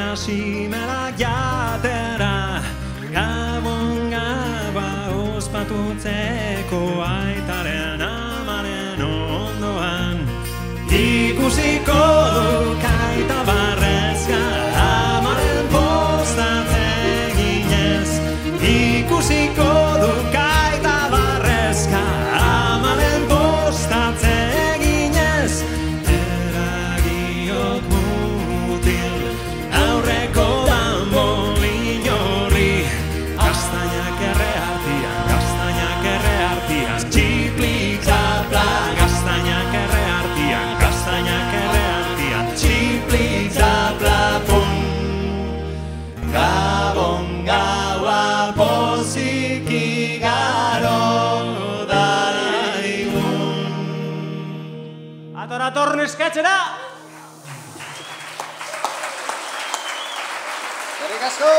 kasimelak jatera, gabon gaba ospatutzeko aitaren amaren ondoan. Ikusiko duk aita barrezka amaren postatzen ginez. Ikusiko duk aita barrezka amaren postatzen ginez. Eragiok mutil aurreko danbolin jorri, gaztainak erre artian, txiplik zapla, gaztainak erre artian, txiplik zapla, pum. Gabon gaua poziki garo daigun. Ator nesketxera! Eskerrik asko!